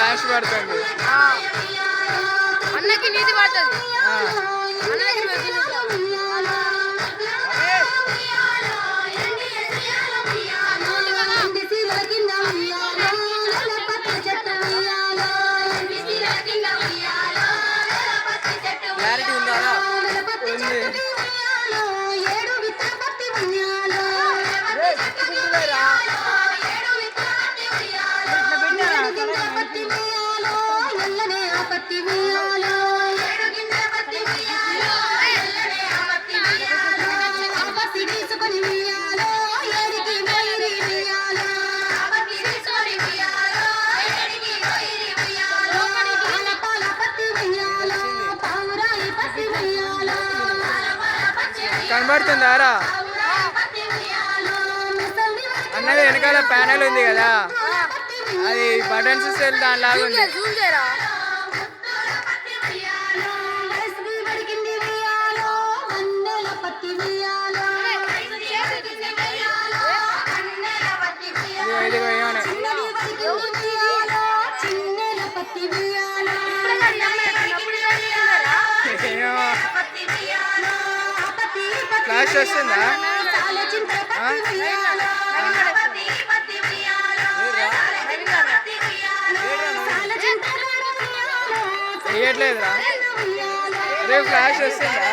Flash పడుతుంది. అన్నకి నీతి పడుతుంది. అన్నకి క్లారిటీ ఉందా? కనబడుతుందారా? అన్నది వెనకాల ప్యానెల్ ఉంది కదా, అది బటన్స్ సెల్ దానిలాగా ఉంది. ఇదిగో ఏమన్నా ఫ్లాష్ వస్తుందా? వేయట్లేదురా? రేపు ఫ్లాష్ వస్తుందా?